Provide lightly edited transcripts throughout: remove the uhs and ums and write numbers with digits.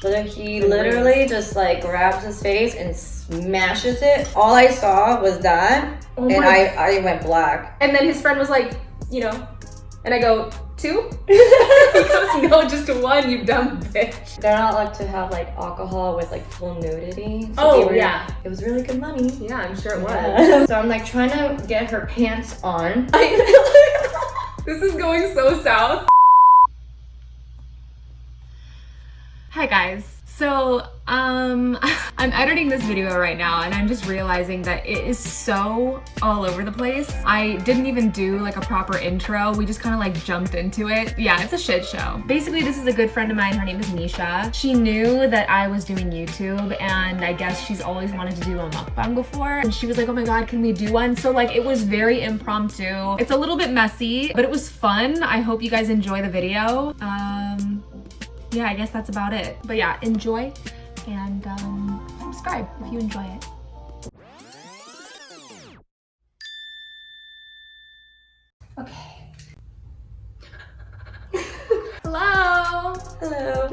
But he literally just like grabs his face and smashes it. All I saw was that, and I went black. And then his friend was like, you know, and I go, 2? He goes, no, just 1, you dumb bitch. They're not allowed to have like alcohol with like full nudity. So yeah. It was really good money. Yeah, I'm sure it was. Yeah. So I'm like trying to get her pants on. This is going so south. Hi guys. So, I'm editing this video right now and I'm just realizing that it is so all over the place. I didn't even do like a proper intro. We just kind of like jumped into it. Yeah, it's a shit show. Basically, this is a good friend of mine. Her name is Misha. She knew that I was doing YouTube and I guess she's always wanted to do a mukbang before. And she was like, oh my God, can we do one? So like, it was very impromptu. It's a little bit messy, but it was fun. I hope you guys enjoy the video. Yeah, I guess that's about it. But yeah, enjoy and subscribe if you enjoy it. Okay. Hello. Hello.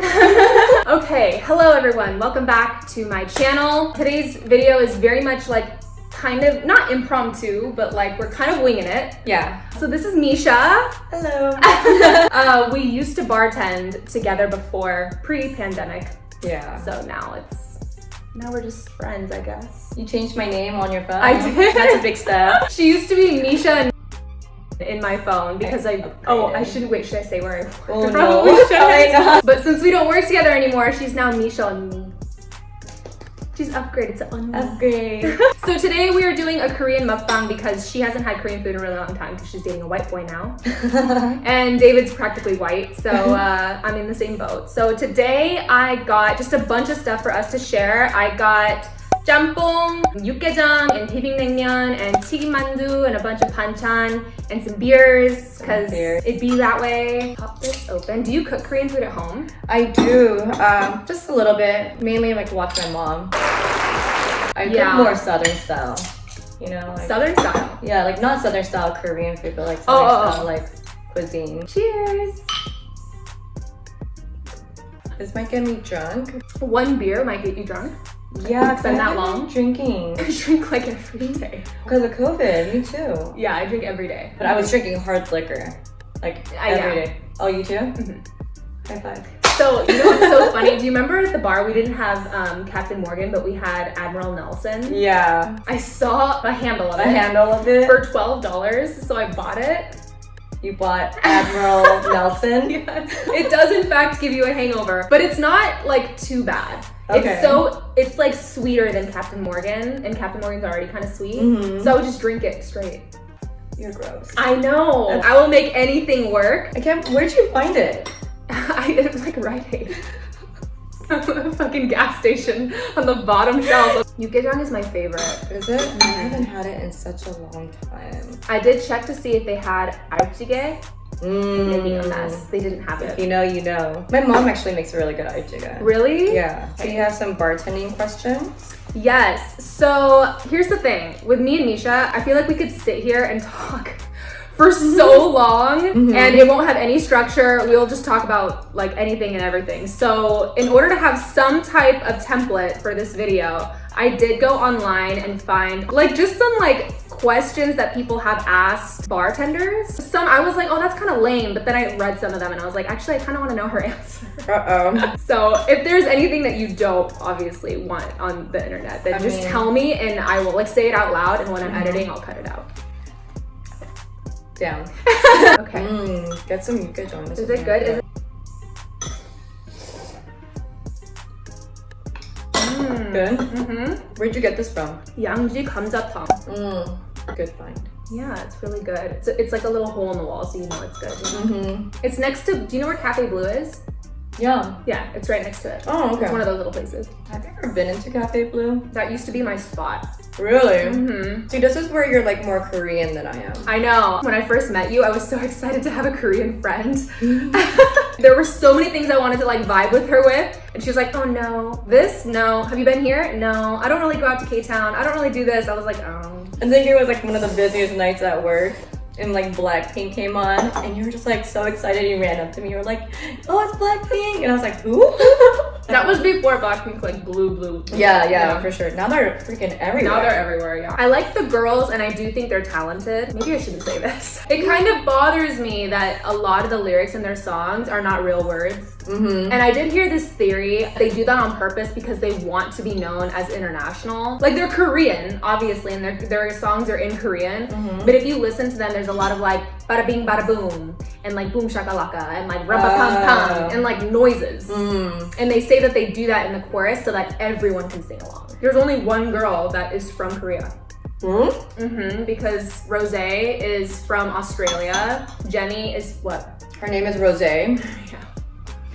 Okay, hello everyone. Welcome back to my channel. Today's video is very much like kind of not impromptu, but like we're kind of winging it. Yeah. So this is Misha. Hello. We used to bartend together before pre-pandemic. Yeah. So now we're just friends, I guess. You changed my name on your phone? I did. That's a big step. She used to be Misha in my phone because I shouldn't wait, should I say where I work? Oh no. Probably not. But since we don't work together anymore, she's now Misha and me. She's upgraded to upgrade. So today we are doing a Korean mukbang because she hasn't had Korean food in a really long time because she's dating a white boy now. And David's practically white, so I'm in the same boat. So today I got just a bunch of stuff for us to share. I got jampong, 육개장, and bibimbapmyeon, and 튀김만두, and a bunch of banchan, and some beers, because it'd be that way. Pop this open. Do you cook Korean food at home? I do, just a little bit. Mainly like watch my mom. I cook more Southern style, you know? Like, Southern style? Yeah, like not Southern style Korean food, but like Southern style like cuisine. Cheers! This might get me drunk. 1 beer might get you drunk. Yeah, it's been that long. Drinking. I drink like every day. Because of COVID, me too. Yeah, I drink every day. But I was drinking hard liquor, like every day. Oh, you too? Mm-hmm. High five. So, you know what's so funny? Do you remember at the bar we didn't have Captain Morgan, but we had Admiral Nelson? Yeah. I saw a handle of it. A handle of it? For $12, so I bought it. You bought Admiral Nelson? Yes. It does in fact give you a hangover, but it's not like too bad. Okay. It's like sweeter than Captain Morgan, and Captain Morgan's already kind of sweet. Mm-hmm. So I would just drink it straight. You're gross. I know. I will make anything work. Where'd you find it? It was like Rite Aid. A fucking gas station on the bottom shelf. 육개장 is my favorite. Is it? I haven't had it in such a long time. I did check to see if they had arjjigae. Making a mess. They didn't have it. If you know, you know. My mom actually makes a really good arjjigae. Really? Yeah. Do you have some bartending questions? Yes. So here's the thing. With me and Misha, I feel like we could sit here and talk for so long and it won't have any structure. We'll just talk about like anything and everything. So in order to have some type of template for this video, I did go online and find like just some like questions that people have asked bartenders. Some I was like, oh, that's kind of lame, but then I read some of them and I was like, actually, I kind of want to know her answer. Uh-oh. So if there's anything that you don't obviously want on the internet, then just tell me and I will like say it out loud, and when I'm editing, I'll cut it out. Down. Okay. Get some 육개장. Is it good? Is it? Good? Mm-hmm. Where'd you get this from? Yangji 감자탕. Good find. Yeah, it's really good. It's like a little hole in the wall, so you know it's good. It's next to, do you know where Cafe Blue is? Yeah. Yeah, it's right next to it. Oh, okay. It's one of those little places. Have you ever been into Cafe Blue? That used to be my spot. Really? See, this is where you're like more Korean than I am. I know. When I first met you, I was so excited to have a Korean friend. There were so many things I wanted to like vibe with her with. And she was like, oh no, this, no. Have you been here? No. I don't really go out to K-Town. I don't really do this. I was like, oh. I think it was like one of the busiest nights at work. And like Blackpink came on and you were just like so excited, you ran up to me, you were like, oh, it's Blackpink, and I was like, who? That was before Blackpink like blew. Yeah, for sure. Now they're freaking everywhere. Now they're everywhere, yeah. I like the girls and I do think they're talented. Maybe I shouldn't say this. It kind of bothers me that a lot of the lyrics in their songs are not real words. And I did hear this theory. They do that on purpose because they want to be known as international. Like they're Korean, obviously, and their songs are in Korean. But if you listen to them, there's a lot of like bada bing bada boom and like boom shakalaka and like rabba pam pam and like noises. And they say that they do that in the chorus so that everyone can sing along. There's only one girl that is from Korea. Because Rose is from Australia. Jenny is what? Her name is Rose. Yeah.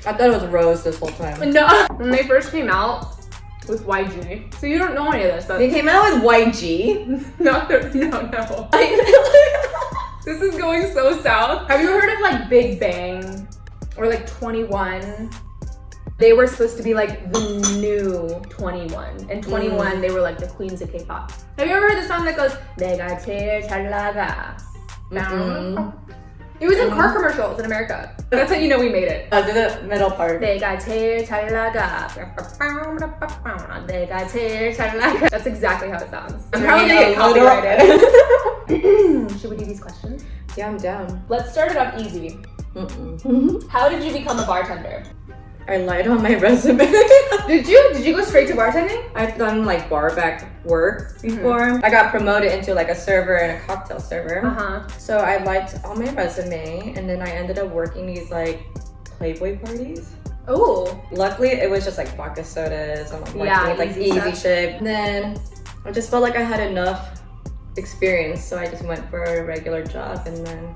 I thought it was Rose this whole time. No. When they first came out with YG. So you don't know any of this, but they came out with YG? No. This is going so south. Have you heard of like Big Bang or like 21? They were supposed to be like the new 21. And 21, they were like the queens of K-pop. Have you ever heard the song that goes, 내가 제일 잘 나가? It was in car commercials in America. That's how you know we made it. Do the middle part. 내가 제일 잘 나가. 내가 제일 잘 나가. That's exactly how it sounds. I'm probably gonna get copyrighted. Should we do these questions? Yeah, I'm down. Let's start it off easy. How did you become a bartender? I lied on my resume. Did you go straight to bartending? I've done like bar back work before. I got promoted into like a server and a cocktail server. So I lied on my resume and then I ended up working these like Playboy parties. Oh. Luckily it was just like vodka sodas and like easy shit. And then I just felt like I had enough experience, so I just went for a regular job and then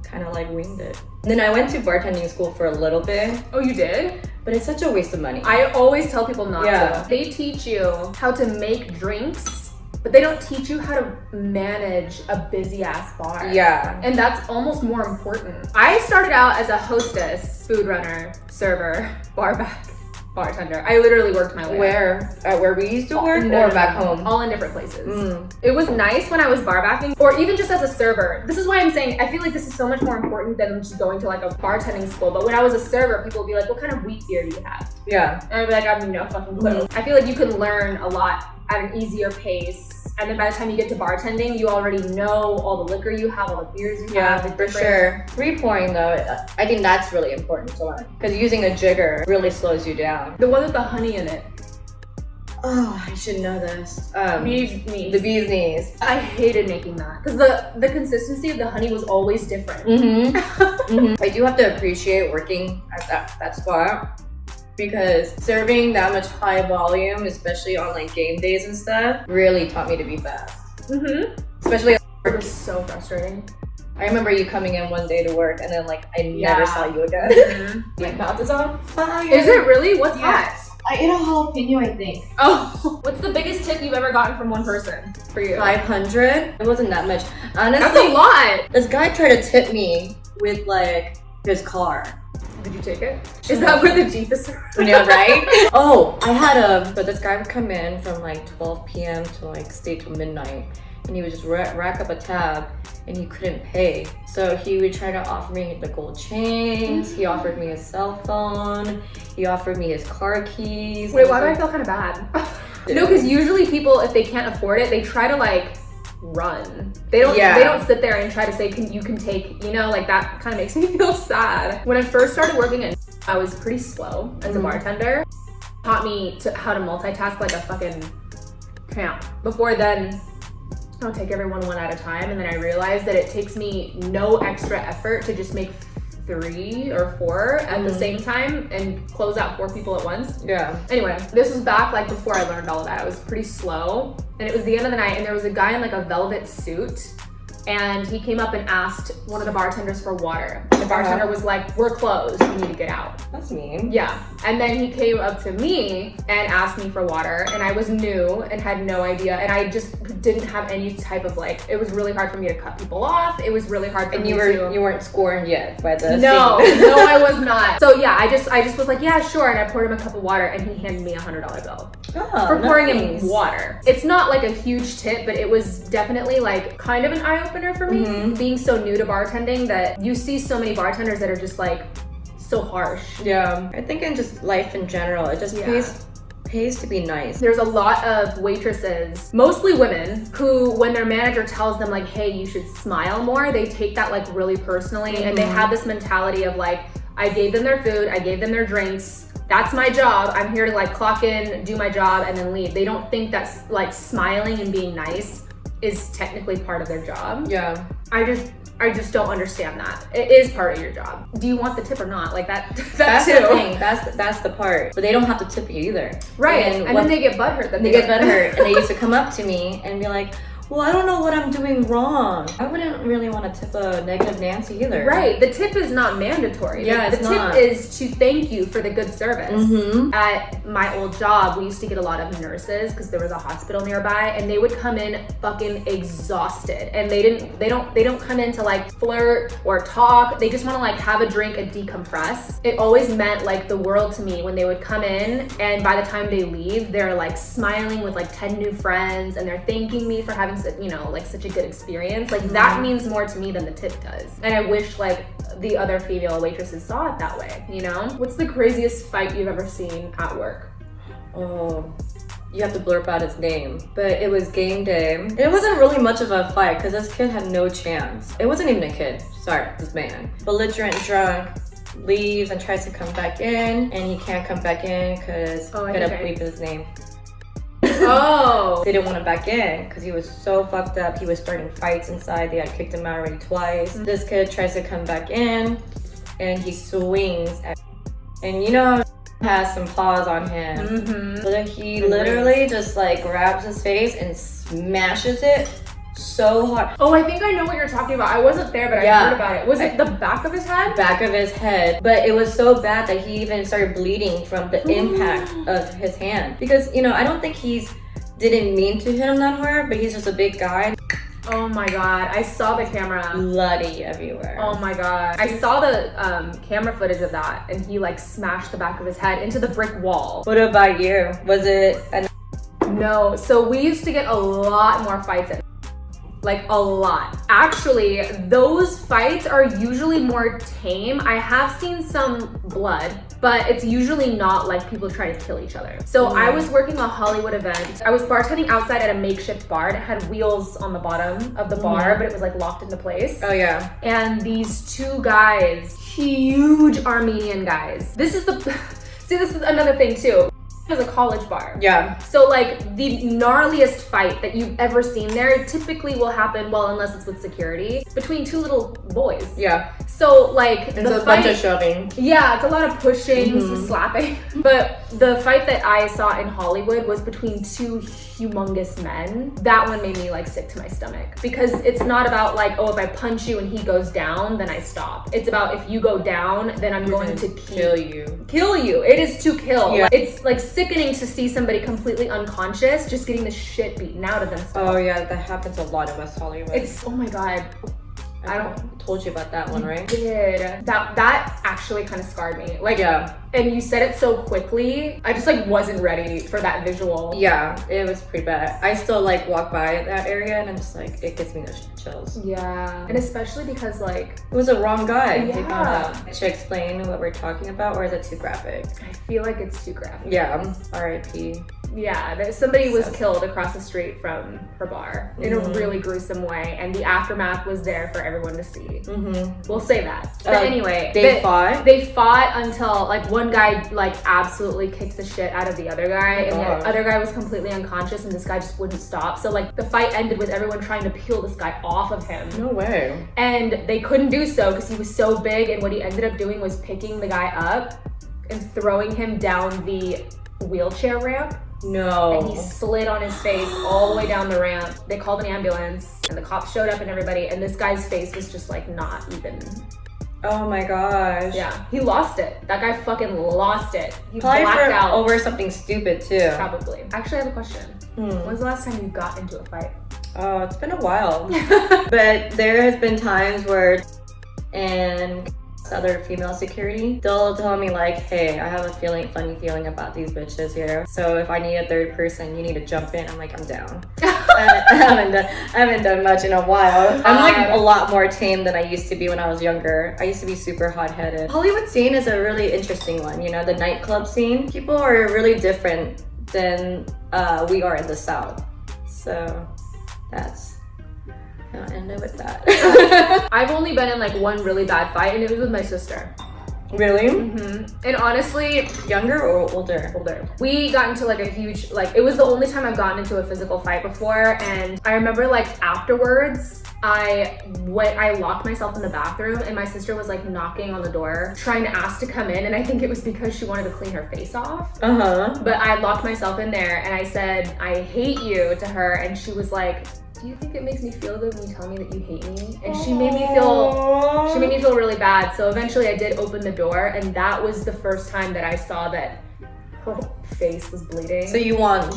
kind of like winged it. And then I went to bartending school for a little bit. Oh, you did? But it's such a waste of money. I always tell people not to. They teach you how to make drinks, but they don't teach you how to manage a busy ass bar. Yeah. And that's almost more important. I started out as a hostess, food runner, server, bar back, bartender. I literally worked my way Where? At where we used to work or back home? All in different places. It was nice when I was bar backing or even just as a server. This is why I'm saying I feel like this is so much more important than just going to like a bartending school. But when I was a server, people would be like, what kind of wheat beer do you have? Yeah. And I'd be like, I have no fucking clue. I feel like you can learn a lot at an easier pace. And then by the time you get to bartending, you already know all the liquor you have, all the beers you have. Yeah, for sure. Pre-pouring though, I think that's really important to learn. Because using a jigger really slows you down. The one with the honey in it. Oh, I should know this. Bee's knees. The bee's knees. I hated making that because the consistency of the honey was always different. I do have to appreciate working at that spot because serving that much high volume, especially on like game days and stuff, really taught me to be fast. Especially it was so frustrating. I remember you coming in one day to work and then like I never saw you again. My mouth is on fire. Is it really? What's hot? I ate a jalapeno, I think. Oh, what's the biggest tip you've ever gotten from one person for you? 500. It wasn't that much. Honestly, that's a lot. This guy tried to tip me with like his car. Did you take it? Is that where the Jeep is? Yeah, right? Oh, I had so this guy would come in from like 12 p.m. to like stay till midnight. And he would just rack up a tab and he couldn't pay. So he would try to offer me the gold chains. He offered me his cell phone. He offered me his car keys. Wait, why do I feel kind of bad? No, because usually people, if they can't afford it, they try to like run. They don't sit there and try to say, you can take, you know, like that kind of makes me feel sad. When I first started working at, I was pretty slow as a bartender. Taught me how to multitask like a fucking champ. Before then, I'll take everyone one at a time, and then I realized that it takes me no extra effort to just make 3 or 4 at the same time and close out 4 people at once. Yeah. Anyway, this was back like before I learned all of that. I was pretty slow, and it was the end of the night, and there was a guy in like a velvet suit, and he came up and asked one of the bartenders for water. The bartender was like, "We're closed, you need to get out." That's mean. Yeah. And then he came up to me and asked me for water, and I was new and had no idea, and I just didn't have any type of like, it was really hard for me to cut people off. It was really hard for me to... And you weren't scorned yet by the No, I was not. So yeah, I just was like, yeah, sure, and I poured him a cup of water, and he handed me a $100 bill for pouring him water. It's not like a huge tip, but it was definitely like kind of an eye-opener for me, being so new to bartending, that you see so many bartenders that are just like so harsh. Yeah, I think in just life in general, it just pays to be nice. There's a lot of waitresses, mostly women, who when their manager tells them like, hey, you should smile more, they take that like really personally, and they have this mentality of like, I gave them their food, I gave them their drinks, that's my job, I'm here to like clock in, do my job, and then leave. They don't think that's like smiling and being nice is technically part of their job. Yeah. I just don't understand that. It is part of your job. Do you want the tip or not? Like that's too. The thing. That's the part. But they don't have to tip you either. Right. And then they get butthurt. Then they get butthurt, and they used to come up to me and be like, well, I don't know what I'm doing wrong. I wouldn't really want to tip a negative Nancy either. Right. The tip is not mandatory. Yeah, the tip is to thank you for the good service. At my old job, we used to get a lot of nurses because there was a hospital nearby, and they would come in fucking exhausted, and they don't come in to like flirt or talk. They just want to like have a drink and decompress. It always meant like the world to me when they would come in, and by the time they leave, they're like smiling with like 10 new friends, and they're thanking me for having like such a good experience. Like that means more to me than the tip does. And I wish like the other female waitresses saw it that way, you know? What's the craziest fight you've ever seen at work? Oh, you have to blurb out his name. But it was game day. It wasn't really much of a fight because this kid had no chance. It wasn't even a kid. Sorry, this man. Belligerent drunk, leaves and tries to come back in, and he can't come back in because I gotta bleep his name. Oh. They didn't want him back in because he was so fucked up. He was starting fights inside. They had kicked him out already twice. This kid tries to come back in and he swings and you know has some paws on him. So that he literally just like grabs his face and smashes it so hard. Oh, I think I know what you're talking about. I wasn't there, but I heard about it. Was it the back of his head? Back of his head. But it was so bad that he even started bleeding from the impact of his hand. Because, you know, I don't think didn't mean to hit him that hard, but he's just a big guy. Oh my God, I saw the camera. Bloody everywhere. Oh my God. I saw the camera footage of that, and he like smashed the back of his head into the brick wall. What about you? Was it No, so we used to get a lot more fights at like a lot. Actually, those fights are usually more tame. I have seen some blood, but it's usually not like people try to kill each other. So I was working a Hollywood event. I was bartending outside at a makeshift bar. It had wheels on the bottom of the bar, but it was like locked into place. Oh yeah. And these two guys, huge Armenian guys. This is another thing too. It was a college bar. Yeah. So like the gnarliest fight that you've ever seen there typically will happen, well, unless it's with security, between two little boys. Yeah. So like it's a bunch of shoving. Yeah, it's a lot of pushing, some slapping. But the fight that I saw in Hollywood was between two humongous men. That one made me like sick to my stomach because it's not about like, oh, if I punch you and he goes down, then I stop. It's about if you go down, then I'm going to kill you. Kill you. It is to kill. Yeah. It's like sickening to see somebody completely unconscious just getting the shit beaten out of them. Oh yeah, that happens a lot in West Hollywood. It's, oh my God. I told you about that one, right? Did. That actually kind of scarred me. Like, yeah. And you said it so quickly. I just like wasn't ready for that visual. Yeah, it was pretty bad. I still like walk by that area and I'm just like, it gives me the chills. Yeah. And especially because like, it was the wrong guy. Yeah. They found out. Should I explain what we're talking about, or is it too graphic? I feel like it's too graphic. Yeah. R.I.P. Yeah, somebody was killed across the street from her bar in a really gruesome way, and the aftermath was there for everyone to see. We'll say that. But anyway, they fought? They fought until like one guy like absolutely kicked the shit out of the other guy, and the other guy was completely unconscious, and this guy just wouldn't stop. So like the fight ended with everyone trying to peel this guy off of him. No way. And they couldn't do so because he was so big, and what he ended up doing was picking the guy up and throwing him down the wheelchair ramp. No. And he slid on his face all the way down the ramp. They called an ambulance and the cops showed up and everybody, and this guy's face was just like not even. Oh my gosh. Yeah, he lost it. That guy fucking lost it. He probably blacked out. Over something stupid too. Probably. Actually, I have a question. When's the last time you got into a fight? Oh, it's been a while. But there has been times where and other female security, they'll tell me like, hey, I have a funny feeling about these bitches here. So if I need a third person, you need to jump in. I'm like, I'm down. I haven't done much in a while. I'm like a lot more tame than I used to be when I was younger. I used to be super hot-headed. Hollywood scene is a really interesting one. You know, the nightclub scene. People are really different than we are in the South. So that's, I'll end it with that. I've only been in like one really bad fight, and it was with my sister. Really? Mm-hmm. And honestly, younger or older? Older. We got into like a huge, like, it was the only time I've gotten into a physical fight before. And I remember like afterwards, I locked myself in the bathroom, and my sister was like knocking on the door, trying to ask to come in. And I think it was because she wanted to clean her face off. But I locked myself in there, and I said, "I hate you" to her. And she was like, "Do you think it makes me feel good when you tell me that you hate me?" And she made me feel really bad. So eventually I did open the door, and that was the first time that I saw that her face was bleeding. So you won.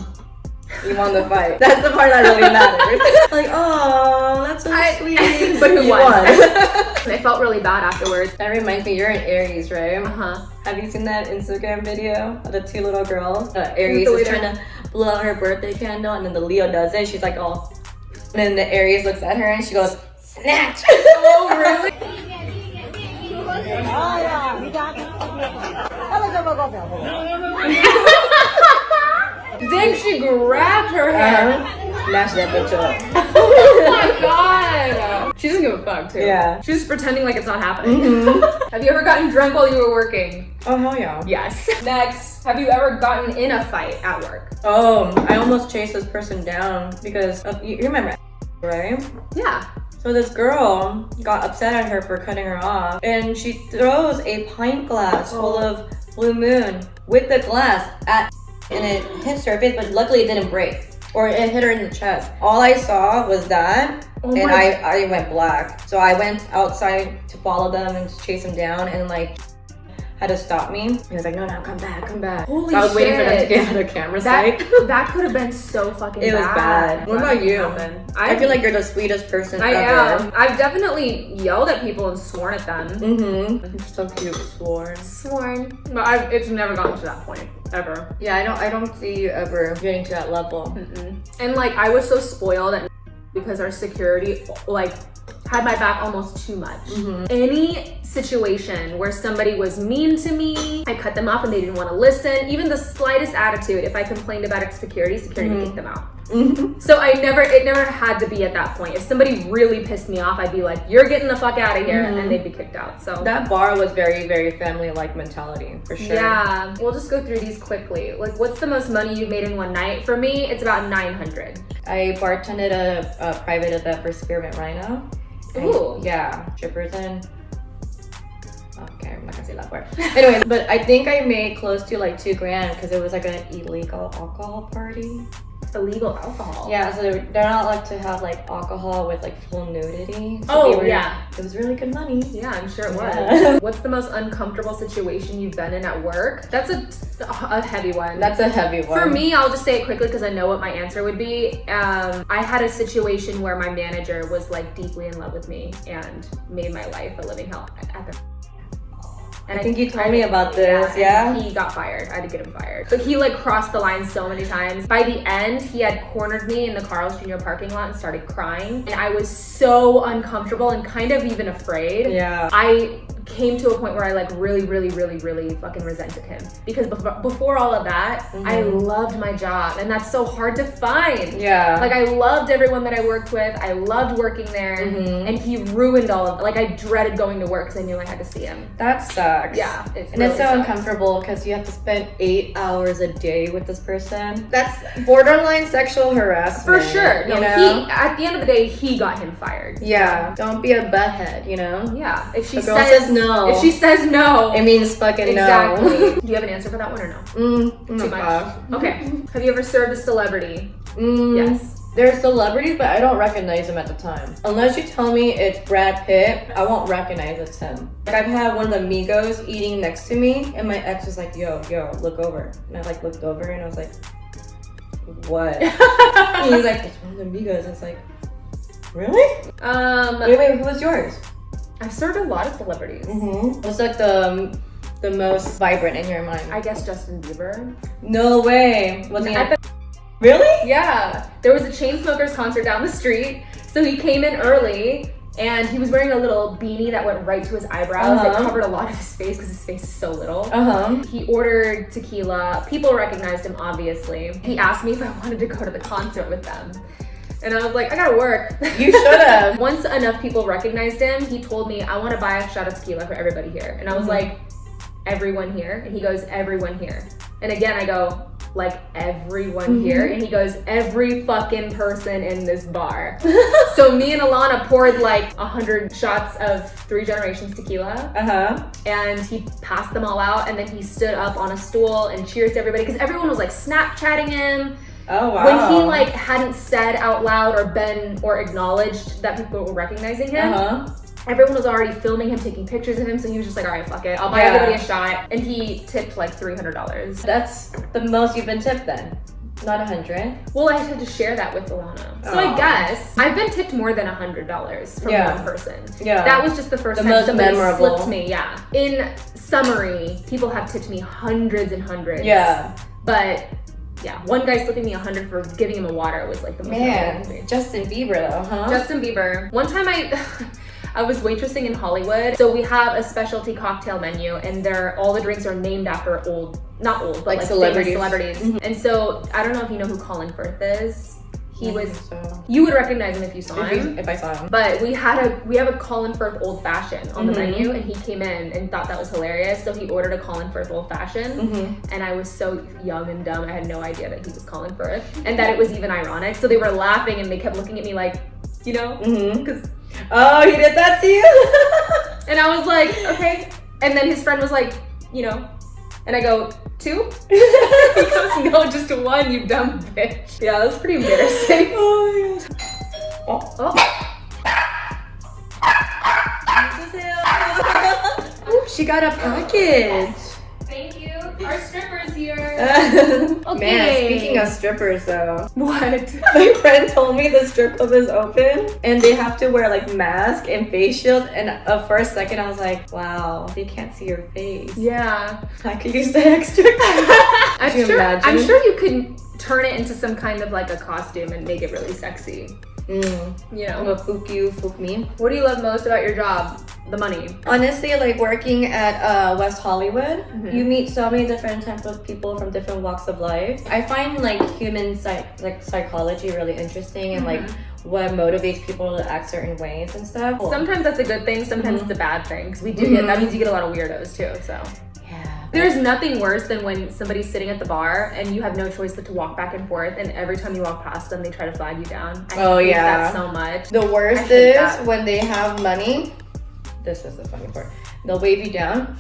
You won the fight. That's the part that really matters. Like, oh, that's so sweet. But who won? And I felt really bad afterwards. That reminds me, you're an Aries, right? Uh-huh. Have you seen that Instagram video of the two little girls? Aries is trying to blow out her birthday candle, and then the Leo does it. She's like, oh. And then the Aries looks at her and she goes, snatch! Oh, really? Dang, she grabbed her hair. Snatch that bitch up. Oh my god! She doesn't give a fuck, too. Yeah. She's just pretending like it's not happening. Have you ever gotten drunk while you were working? Oh, hell yeah. Yes. Next, have you ever gotten in a fight at work? Oh, I almost chased this person down because of, you remember, right? Yeah. So this girl got upset at her for cutting her off, and she throws a pint glass full of Blue Moon with the glass at, and it hits her face, but luckily it didn't break. Or it hit her in the chest. All I saw was that, and I went black. So I went outside to follow them and to chase them down, and like had to stop me. He was like, no, come back, come back. Holy so I was shit. waiting for them to get out of camera sight. That could have been so fucking bad. It was bad. What about you? I feel like you're the sweetest person ever. Am. I've definitely yelled at people and sworn at them. You're so cute. Sworn. But it's never gotten to that point. Ever. Yeah, I don't see you ever getting to that level. And like, I was so spoiled because our security like had my back almost too much. Any situation where somebody was mean to me, I cut them off and they didn't want to listen. Even the slightest attitude, if I complained about security kicked them out. So it never had to be at that point. If somebody really pissed me off, I'd be like, you're getting the fuck out of here, and they'd be kicked out. So that bar was very, very family-like mentality, for sure. Yeah, we'll just go through these quickly. Like, what's the most money you've made in one night? For me, it's about 900. I bartended a private event for Spearmint Rhino. Ooh. Yeah, strippers in. Okay, I'm not gonna say that part. Anyway, but I think I made close to like $2,000 because it was like an illegal alcohol party. Illegal alcohol? Yeah, so they're not like to have like alcohol with like full nudity. So yeah. It was really good money. Yeah, I'm sure it was. Yeah. What's the most uncomfortable situation you've been in at work? That's a heavy one. That's a heavy one. For me, I'll just say it quickly because I know what my answer would be. I had a situation where my manager was like deeply in love with me and made my life a living hell at the. And I think you told me about this, yeah? He got fired. I had to get him fired. But he like crossed the line so many times. By the end, he had cornered me in the Carl's Jr. parking lot and started crying. And I was so uncomfortable and kind of even afraid. Yeah. I came to a point where I like really fucking resented him. Because before all of that, I loved my job. And that's so hard to find. Yeah. Like I loved everyone that I worked with. I loved working there. And he ruined all of it. Like I dreaded going to work because I knew I had to see him. That sucks. Yeah, it's so uncomfortable because you have to spend 8 hours a day with this person. That's borderline sexual harassment. For sure. No, you know? At the end of the day, he got him fired. Yeah. Don't be a butthead, you know? Yeah. If she says no. If she says no. It means fucking exactly. no. Do you have an answer for that one or no? Too much. Okay. Have you ever served a celebrity? Yes. They're celebrities, but I don't recognize them at the time. Unless you tell me it's Brad Pitt, I won't recognize it's him. Like I've had one of the Migos eating next to me, and my ex was like, yo, look over. And I like looked over and I was like, what? And he's like, it's one of the Migos. And it's like, really? Wait, who was yours? I've served a lot of celebrities. What's like the most vibrant in your mind? I guess Justin Bieber. No way. Was he Really? Yeah. There was a Chainsmokers concert down the street. So he came in early and he was wearing a little beanie that went right to his eyebrows. It covered a lot of his face because his face is so little. He ordered tequila. People recognized him, obviously. He asked me if I wanted to go to the concert with them. And I was like, I gotta work. You should have. Once enough people recognized him, he told me, I want to buy a shot of tequila for everybody here. And I was like, everyone here? And he goes, everyone here. And again, I go, like everyone here? And he goes, every fucking person in this bar. So me and Alana poured like 100 shots of Three Generations tequila. And he passed them all out, and then he stood up on a stool and cheers to everybody because everyone was like Snapchatting him. Oh wow. When he like hadn't said out loud or acknowledged that people were recognizing him. Everyone was already filming him, taking pictures of him, so he was just like, all right, fuck it. I'll buy everybody a shot. And he tipped like $300. That's the most you've been tipped then? Not 100? Well, I had to share that with Alana. So I guess I've been tipped more than $100 from one person. That was just the first time most somebody memorable. slipped me, In summary, people have tipped me hundreds and hundreds. But yeah, one guy slipping me 100 for giving him a water was like the most memorable thing. Justin Bieber though, huh? Justin Bieber. One time I was waitressing in Hollywood. So we have a specialty cocktail menu and all the drinks are named after not old, but like celebrities. Famous celebrities. And so I don't know if you know who Colin Firth is. You would recognize him if you saw him. If I saw him. But we have a Colin Firth Old Fashioned on the menu, and he came in and thought that was hilarious. So he ordered a Colin Firth Old Fashioned, and I was so young and dumb, I had no idea that he was Colin Firth and that it was even ironic. So they were laughing and they kept looking at me like, you know, because oh, he did that to you? and I was like, okay. And then his friend was like, you know, and I go, 2? He goes, no, just 1, you dumb bitch. Yeah, that was pretty embarrassing. Oh my gosh. Ooh, she got a package. Thank you. Our stripper's here. Man, speaking of strippers though. What? My friend told me the strip club is open and they have to wear like mask and face shields, and for a second I was like, wow, they can't see your face. Yeah. I could use the extra. I'm sure you could turn it into some kind of like a costume and make it really sexy. You know, I'm a fook me. What do you love most about your job? The money. Honestly, like working at West Hollywood, you meet so many different types of people from different walks of life. I find like human psychology really interesting and like what motivates people to act certain ways and stuff. Sometimes that's a good thing, sometimes it's a bad thing, because we do get, that means you get a lot of weirdos too, so. Yeah. There's nothing worse than when somebody's sitting at the bar and you have no choice but to walk back and forth, and every time you walk past them, they try to flag you down. I hate that so much. The worst is when they have money. This is the funny part. They'll wave you down,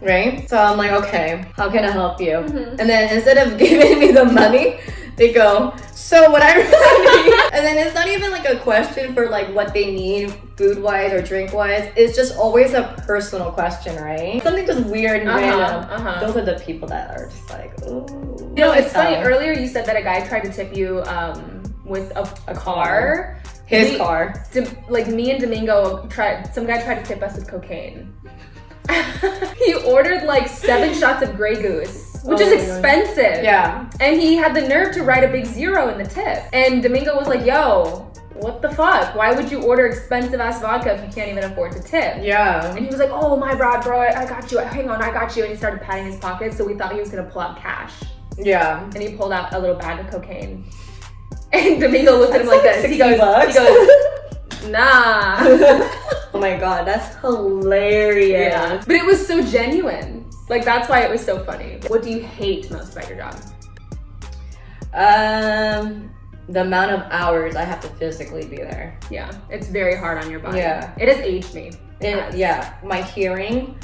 right? So I'm like, okay, how can I help you? And then instead of giving me the money, they go, so what I really need. And then it's not even like a question for like what they need food-wise or drink-wise. It's just always a personal question, right? Something just weird and random. Those are the people that are just like, ooh. You know, it's funny, earlier you said that a guy tried to tip you with a car. His car. Like me and Domingo some guy tried to tip us with cocaine. He ordered like 7 shots of Grey Goose, which is expensive. Yeah. And he had the nerve to write a big 0 in the tip. And Domingo was like, yo, what the fuck? Why would you order expensive ass vodka if you can't even afford to tip? Yeah. And he was like, oh my bad, bro, I got you. Hang on, I got you. And he started patting his pockets, so we thought he was gonna pull out cash. Yeah. And he pulled out a little bag of cocaine. And Domingo looked at him like this. He goes, nah. Oh my god, that's hilarious. Yeah. But it was so genuine. Like, that's why it was so funny. What do you hate most about your job? The amount of hours I have to physically be there. Yeah, it's very hard on your body. Yeah. It has aged me. Yeah, my hearing,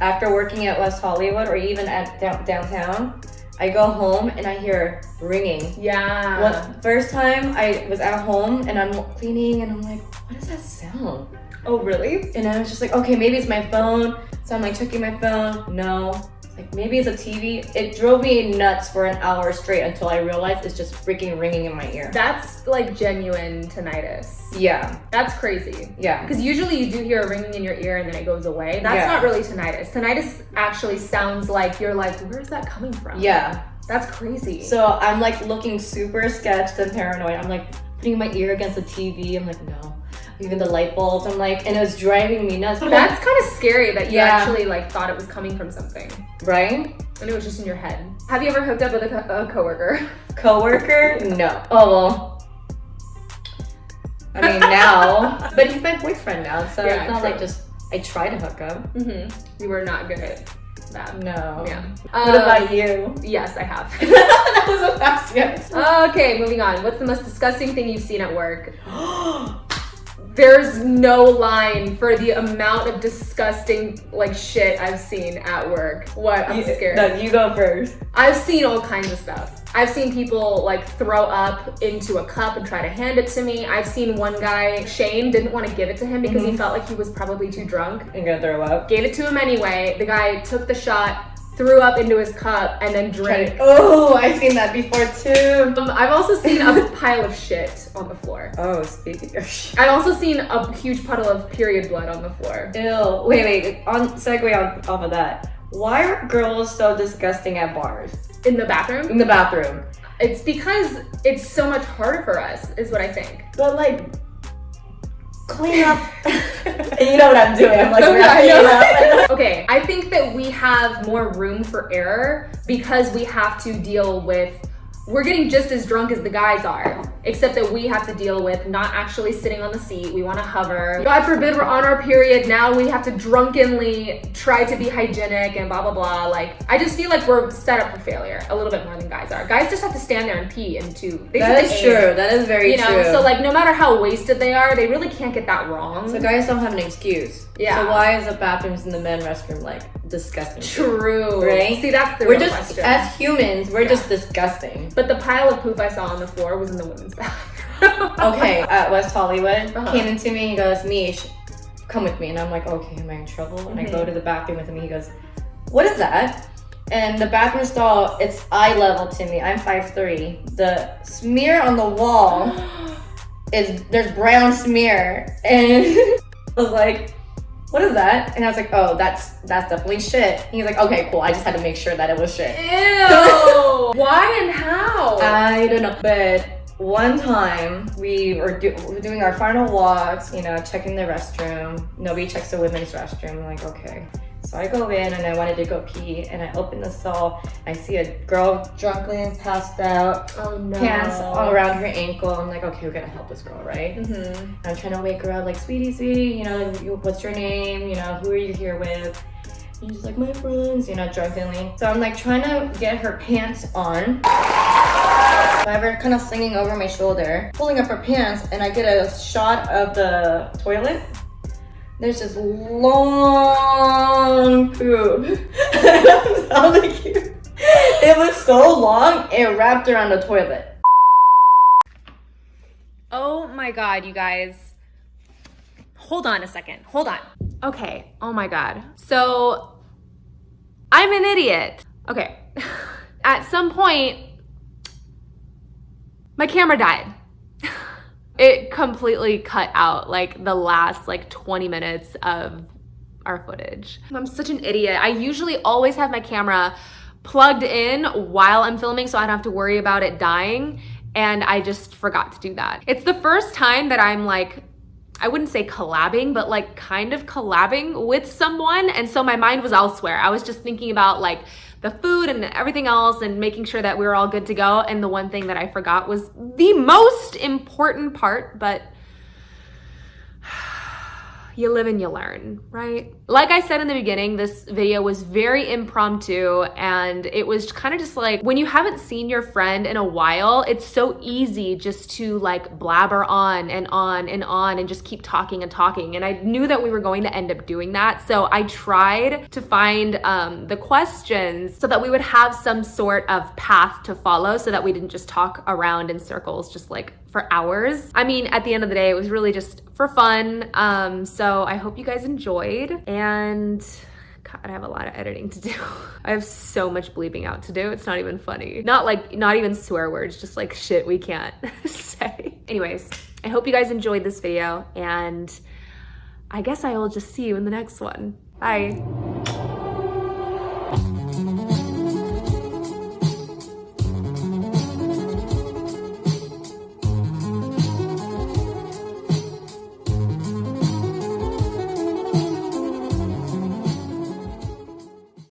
after working at West Hollywood or even at downtown, I go home and I hear ringing. Yeah. First time I was at home and I'm cleaning and I'm like, what is that sound? Oh, really? And I was just like, okay, maybe it's my phone. So I'm like checking my phone. No. Like maybe it's a TV. It drove me nuts for an hour straight until I realized it's just freaking ringing in my ear. That's like genuine tinnitus. Yeah. That's crazy. Yeah. Because usually you do hear a ringing in your ear and then it goes away. That's not really tinnitus. Tinnitus actually sounds like you're like, where's that coming from? Yeah. That's crazy. So I'm like looking super sketched and paranoid. I'm like putting my ear against the TV. I'm like, no. Even the light bulbs. I'm like, and it was driving me nuts. That's kind of scary that you actually like thought it was coming from something. Right? And it was just in your head. Have you ever hooked up with a coworker? Coworker? No. Oh, well. I mean, now. But he's my boyfriend now, so it's not like just, I try to hook up. You were not good at that. No. Yeah. What about you? Yes, I have. That was a fast yes. Okay, moving on. What's the most disgusting thing you've seen at work? There's no line for the amount of disgusting like shit I've seen at work. What? I'm scared. No, you go first. I've seen all kinds of stuff. I've seen people like throw up into a cup and try to hand it to me. I've seen one guy, Shane, didn't want to give it to him because he felt like he was probably too drunk. And gonna throw up. Gave it to him anyway. The guy took the shot, threw up into his cup, and then drank. Oh, I've seen that before too. I've also seen a pile of shit on the floor. Oh, speaking of shit. I've also seen a huge puddle of period blood on the floor. Ew. Wait. Segue off of that. Why are girls so disgusting at bars? In the bathroom? In the bathroom. It's because it's so much harder for us, is what I think. But like, clean up. You know what I'm doing. I'm like, Okay, I think that we have more room for error because we have to deal with, we're getting just as drunk as the guys are, except that we have to deal with not actually sitting on the seat. We want to hover. God forbid we're on our period. Now we have to drunkenly try to be hygienic and blah, blah, blah. Like, I just feel like we're set up for failure a little bit more than guys are. Guys just have to stand there and pee and That is true. That is very true. So like, no matter how wasted they are, they really can't get that wrong. So guys don't have an excuse. Yeah. So why is the bathrooms in the men's restroom like disgusting? True. Right? See, that's the We're real just, question. as humans, we're just disgusting. But the pile of poop I saw on the floor was in the women's bathroom. Okay, at West Hollywood, came into me, he goes, Mish, come with me. And I'm like, okay, am I in trouble? And I go to the bathroom with him, he goes, what is that? And the bathroom stall, it's eye level to me. I'm 5'3". The smear on the wall there's brown smear. And I was like, what is that? And I was like, oh, that's definitely shit. And he's like, okay, cool. I just had to make sure that it was shit. Ew! Why and how? I don't know. But one time we were doing our final walks, you know, checking the restroom. Nobody checks the women's restroom. I'm like, okay. So I go in and I wanted to go pee and I open the stall. I see a girl drunkenly passed out. Oh no. Pants all around her ankle. I'm like, okay, we gotta help this girl, right? And I'm trying to wake her up, like, sweetie, you know, what's your name? You know, who are you here with? And she's like, my friends, you know, drunkenly. So I'm like trying to get her pants on. I have her kind of slinging over my shoulder, pulling up her pants, and I get a shot of the toilet. There's this long poop. I'm telling you. It was so long, it wrapped around the toilet. Oh my God, you guys. Hold on a second. Hold on. Okay. Oh my God. So I'm an idiot. Okay. At some point, my camera died. It completely cut out like the last like 20 minutes of our footage. I'm such an idiot. I usually always have my camera plugged in while I'm filming so I don't have to worry about it dying, and I just forgot to do that. It's the first time that I'm like, I wouldn't say collabing, but like kind of collabing with someone, and so my mind was elsewhere. I was just thinking about like the food and everything else and making sure that we were all good to go, and the one thing that I forgot was the most important part, but you live and you learn, right? Like I said in the beginning, this video was very impromptu, and it was kind of just like, when you haven't seen your friend in a while, it's so easy just to like blabber on and on and on and just keep talking and talking. And I knew that we were going to end up doing that. So I tried to find the questions so that we would have some sort of path to follow so that we didn't just talk around in circles, just like for hours. I mean, at the end of the day, it was really just for fun. So I hope you guys enjoyed, and God, I have a lot of editing to do. I have so much bleeping out to do. It's not even funny. Not even swear words, just like shit we can't say. Anyways, I hope you guys enjoyed this video, and I guess I will just see you in the next one. Bye.